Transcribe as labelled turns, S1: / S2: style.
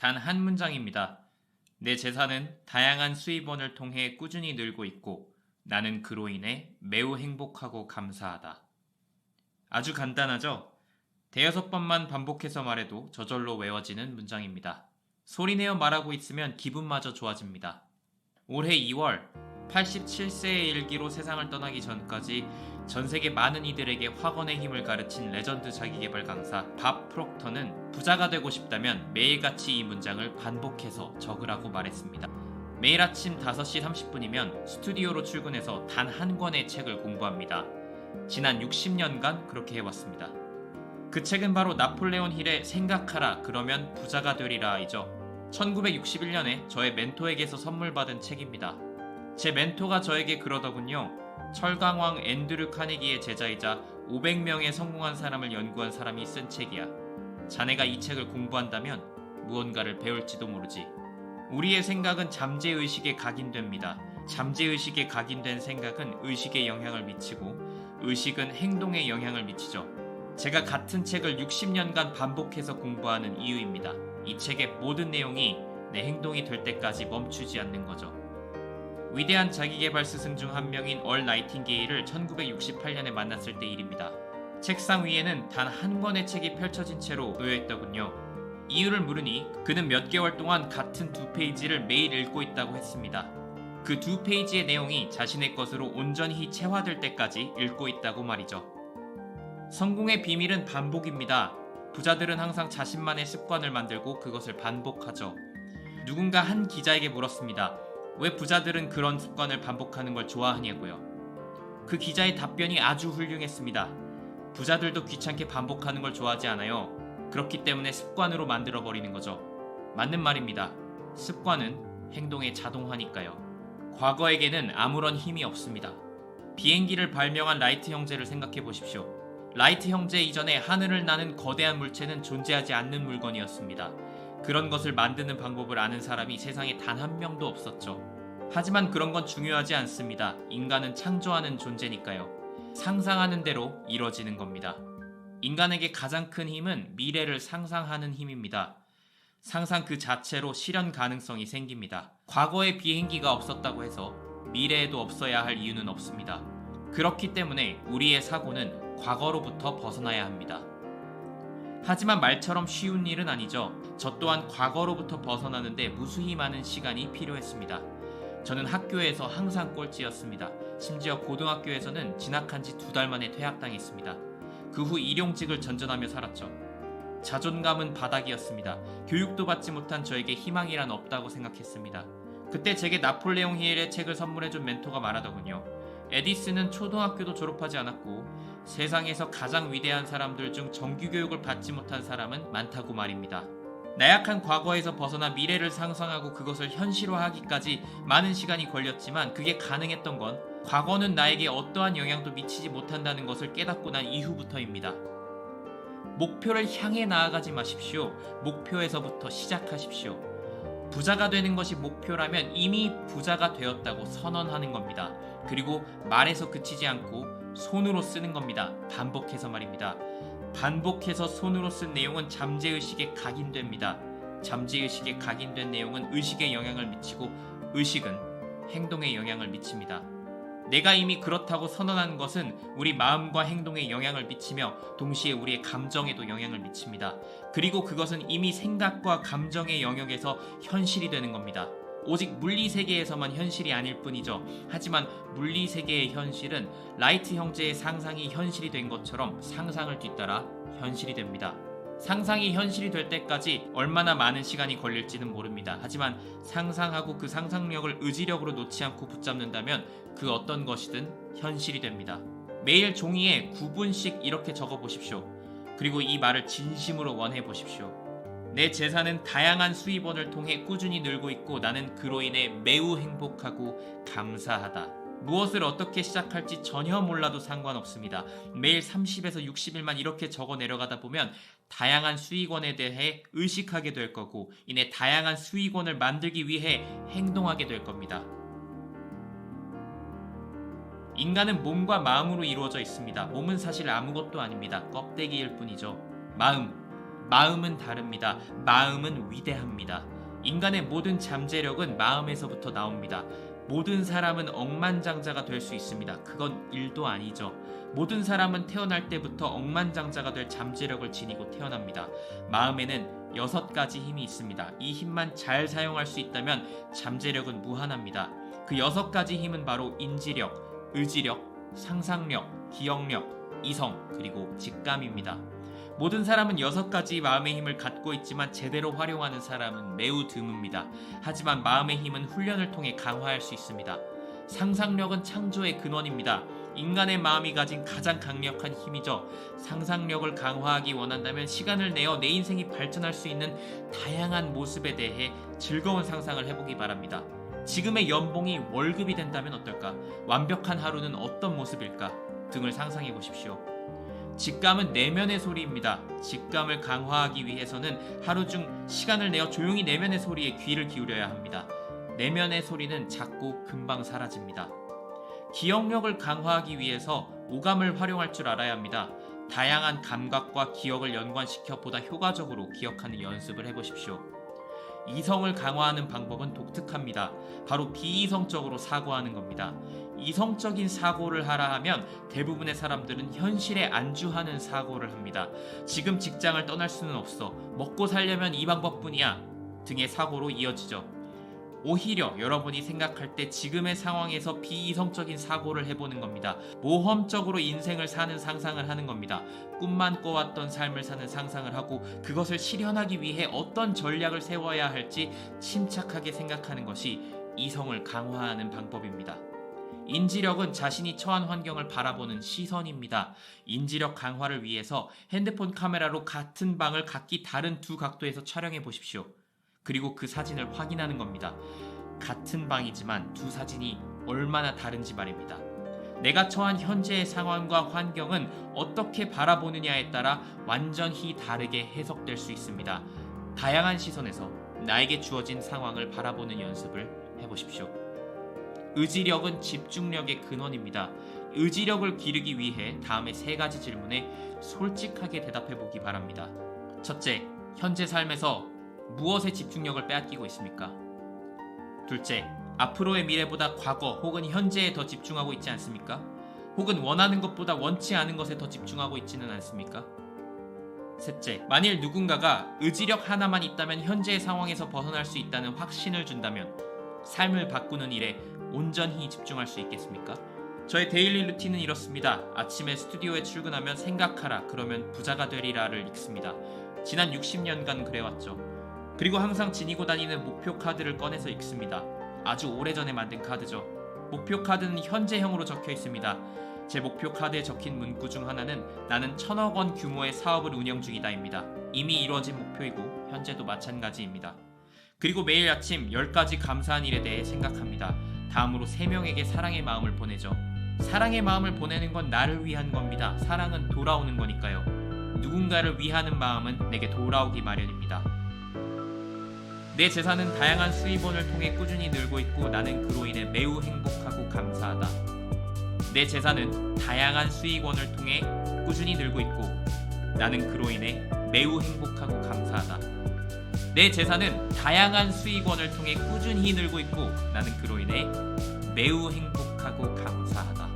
S1: 단 한 문장입니다. 내 재산은 다양한 수입원을 통해 꾸준히 늘고 있고 나는 그로 인해 매우 행복하고 감사하다. 아주 간단하죠? 대여섯 번만 반복해서 말해도 저절로 외워지는 문장입니다. 소리내어 말하고 있으면 기분마저 좋아집니다. 올해 2월 87세의 일기로 세상을 떠나기 전까지 전세계 많은 이들에게 확언의 힘을 가르친 레전드 자기계발 강사 밥 프록터는 부자가 되고 싶다면 매일같이 이 문장을 반복해서 적으라고 말했습니다. 매일 아침 5시 30분이면 스튜디오로 출근해서 단 한 권의 책을 공부합니다. 지난 60년간 그렇게 해왔습니다. 그 책은 바로 나폴레온 힐의 생각하라 그러면 부자가 되리라이죠. 1961년에 저의 멘토에게서 선물 받은 책입니다. 제 멘토가 저에게 그러더군요. 철강왕 앤드류 카네기의 제자이자 500명의 성공한 사람을 연구한 사람이 쓴 책이야. 자네가 이 책을 공부한다면 무언가를 배울지도 모르지. 우리의 생각은 잠재의식에 각인됩니다. 잠재의식에 각인된 생각은 의식에 영향을 미치고 의식은 행동에 영향을 미치죠. 제가 같은 책을 60년간 반복해서 공부하는 이유입니다. 이 책의 모든 내용이 내 행동이 될 때까지 멈추지 않는 거죠. 위대한 자기계발 스승 중 한 명인 얼 나이팅게일을 1968년에 만났을 때 일입니다. 책상 위에는 단 한 권의 책이 펼쳐진 채로 놓여 있더군요. 이유를 물으니 그는 몇 개월 동안 같은 2페이지를 매일 읽고 있다고 했습니다. 그 2페이지의 내용이 자신의 것으로 온전히 체화될 때까지 읽고 있다고 말이죠. 성공의 비밀은 반복입니다. 부자들은 항상 자신만의 습관을 만들고 그것을 반복하죠. 누군가 한 기자에게 물었습니다. 왜 부자들은 그런 습관을 반복하는 걸 좋아하냐고요. 그 기자의 답변이 아주 훌륭했습니다. 부자들도 귀찮게 반복하는 걸 좋아하지 않아요. 그렇기 때문에 습관으로 만들어버리는 거죠. 맞는 말입니다. 습관은 행동의 자동화니까요. 과거에게는 아무런 힘이 없습니다. 비행기를 발명한 라이트 형제를 생각해 보십시오. 라이트 형제 이전에 하늘을 나는 거대한 물체는 존재하지 않는 물건이었습니다. 그런 것을 만드는 방법을 아는 사람이 세상에 단 한 명도 없었죠. 하지만 그런 건 중요하지 않습니다. 인간은 창조하는 존재니까요. 상상하는 대로 이뤄지는 겁니다. 인간에게 가장 큰 힘은 미래를 상상하는 힘입니다. 상상 그 자체로 실현 가능성이 생깁니다. 과거에 비행기가 없었다고 해서 미래에도 없어야 할 이유는 없습니다. 그렇기 때문에 우리의 사고는 과거로부터 벗어나야 합니다. 하지만 말처럼 쉬운 일은 아니죠. 저 또한 과거로부터 벗어나는데 무수히 많은 시간이 필요했습니다. 저는 학교에서 항상 꼴찌였습니다. 심지어 고등학교에서는 진학한 지 2달 만에 퇴학당했습니다. 그 후 일용직을 전전하며 살았죠. 자존감은 바닥이었습니다. 교육도 받지 못한 저에게 희망이란 없다고 생각했습니다. 그때 제게 나폴레옹 힐의 책을 선물해준 멘토가 말하더군요. 에디슨은 초등학교도 졸업하지 않았고 세상에서 가장 위대한 사람들 중 정규교육을 받지 못한 사람은 많다고 말입니다. 나약한 과거에서 벗어나 미래를 상상하고 그것을 현실화하기까지 많은 시간이 걸렸지만 그게 가능했던 건 과거는 나에게 어떠한 영향도 미치지 못한다는 것을 깨닫고 난 이후부터입니다. 목표를 향해 나아가지 마십시오. 목표에서부터 시작하십시오. 부자가 되는 것이 목표라면 이미 부자가 되었다고 선언하는 겁니다. 그리고 말에서 그치지 않고 손으로 쓰는 겁니다. 반복해서 말입니다. 반복해서 손으로 쓴 내용은 잠재의식에 각인됩니다. 잠재의식에 각인된 내용은 의식에 영향을 미치고 의식은 행동에 영향을 미칩니다. 내가 이미 그렇다고 선언한 것은 우리 마음과 행동에 영향을 미치며 동시에 우리의 감정에도 영향을 미칩니다. 그리고 그것은 이미 생각과 감정의 영역에서 현실이 되는 겁니다. 오직 물리세계에서만 현실이 아닐 뿐이죠. 하지만 물리세계의 현실은 라이트 형제의 상상이 현실이 된 것처럼 상상을 뒤따라 현실이 됩니다. 상상이 현실이 될 때까지 얼마나 많은 시간이 걸릴지는 모릅니다. 하지만 상상하고 그 상상력을 의지력으로 놓지 않고 붙잡는다면 그 어떤 것이든 현실이 됩니다. 매일 종이에 9분씩 이렇게 적어 보십시오. 그리고 이 말을 진심으로 원해 보십시오. 내 재산은 다양한 수입원을 통해 꾸준히 늘고 있고 나는 그로 인해 매우 행복하고 감사하다. 무엇을 어떻게 시작할지 전혀 몰라도 상관없습니다. 매일 30에서 60일만 이렇게 적어 내려가다 보면 다양한 수익원에 대해 의식하게 될 거고 이내 다양한 수익원을 만들기 위해 행동하게 될 겁니다. 인간은 몸과 마음으로 이루어져 있습니다. 몸은 사실 아무것도 아닙니다. 껍데기일 뿐이죠. 마음은 다릅니다. 마음은 위대합니다. 인간의 모든 잠재력은 마음에서부터 나옵니다. 모든 사람은 억만장자가 될 수 있습니다. 그건 일도 아니죠. 모든 사람은 태어날 때부터 억만장자가 될 잠재력을 지니고 태어납니다. 마음에는 6가지 힘이 있습니다. 이 힘만 잘 사용할 수 있다면 잠재력은 무한합니다. 그 6가지 힘은 바로 인지력, 의지력, 상상력, 기억력, 이성, 그리고 직감입니다. 모든 사람은 6가지 마음의 힘을 갖고 있지만 제대로 활용하는 사람은 매우 드뭅니다. 하지만 마음의 힘은 훈련을 통해 강화할 수 있습니다. 상상력은 창조의 근원입니다. 인간의 마음이 가진 가장 강력한 힘이죠. 상상력을 강화하기 원한다면 시간을 내어 내 인생이 발전할 수 있는 다양한 모습에 대해 즐거운 상상을 해보기 바랍니다. 지금의 연봉이 월급이 된다면 어떨까? 완벽한 하루는 어떤 모습일까? 등을 상상해 보십시오. 직감은 내면의 소리입니다. 직감을 강화하기 위해서는 하루 중 시간을 내어 조용히 내면의 소리에 귀를 기울여야 합니다. 내면의 소리는 작고 금방 사라집니다. 기억력을 강화하기 위해서 오감을 활용할 줄 알아야 합니다. 다양한 감각과 기억을 연관시켜 보다 효과적으로 기억하는 연습을 해보십시오. 이성을 강화하는 방법은 독특합니다. 바로 비이성적으로 사고하는 겁니다. 이성적인 사고를 하라 하면 대부분의 사람들은 현실에 안주하는 사고를 합니다. 지금 직장을 떠날 수는 없어. 먹고 살려면 이 방법뿐이야. 등의 사고로 이어지죠. 오히려 여러분이 생각할 때 지금의 상황에서 비이성적인 사고를 해보는 겁니다. 모험적으로 인생을 사는 상상을 하는 겁니다. 꿈만 꿔왔던 삶을 사는 상상을 하고 그것을 실현하기 위해 어떤 전략을 세워야 할지 침착하게 생각하는 것이 이성을 강화하는 방법입니다. 인지력은 자신이 처한 환경을 바라보는 시선입니다. 인지력 강화를 위해서 핸드폰 카메라로 같은 방을 각기 다른 두 각도에서 촬영해 보십시오. 그리고 그 사진을 확인하는 겁니다. 같은 방이지만 두 사진이 얼마나 다른지 말입니다. 내가 처한 현재의 상황과 환경은 어떻게 바라보느냐에 따라 완전히 다르게 해석될 수 있습니다. 다양한 시선에서 나에게 주어진 상황을 바라보는 연습을 해보십시오. 의지력은 집중력의 근원입니다. 의지력을 기르기 위해 다음의 3가지 질문에 솔직하게 대답해보기 바랍니다. 첫째, 현재 삶에서 무엇에 집중력을 빼앗기고 있습니까? 둘째, 앞으로의 미래보다 과거 혹은 현재에 더 집중하고 있지 않습니까? 혹은 원하는 것보다 원치 않은 것에 더 집중하고 있지는 않습니까? 셋째, 만일 누군가가 의지력 하나만 있다면 현재의 상황에서 벗어날 수 있다는 확신을 준다면 삶을 바꾸는 일에 온전히 집중할 수 있겠습니까? 저의 데일리 루틴은 이렇습니다. 아침에 스튜디오에 출근하면 생각하라, 그러면 부자가 되리라를 읽습니다. 지난 60년간 그래왔죠. 그리고 항상 지니고 다니는 목표 카드를 꺼내서 읽습니다. 아주 오래전에 만든 카드죠. 목표 카드는 현재형으로 적혀 있습니다. 제 목표 카드에 적힌 문구 중 하나는 나는 1000억 원 규모의 사업을 운영 중이다입니다. 이미 이루어진 목표이고 현재도 마찬가지입니다. 그리고 매일 아침 10가지 감사한 일에 대해 생각합니다. 다음으로 3명에게 사랑의 마음을 보내죠. 사랑의 마음을 보내는 건 나를 위한 겁니다. 사랑은 돌아오는 거니까요. 누군가를 위하는 마음은 내게 돌아오기 마련입니다. 내 재산은 다양한 수입원을 통해 꾸준히 늘고 있고 나는 그로 인해 매우 행복하고 감사하다. 내 재산은 다양한 수익원을 통해 꾸준히 늘고 있고 나는 그로 인해 매우 행복하고 감사하다. 내 재산은 다양한 수익원을 통해 꾸준히 늘고 있고 나는 그로 인해 매우 행복하고 감사하다.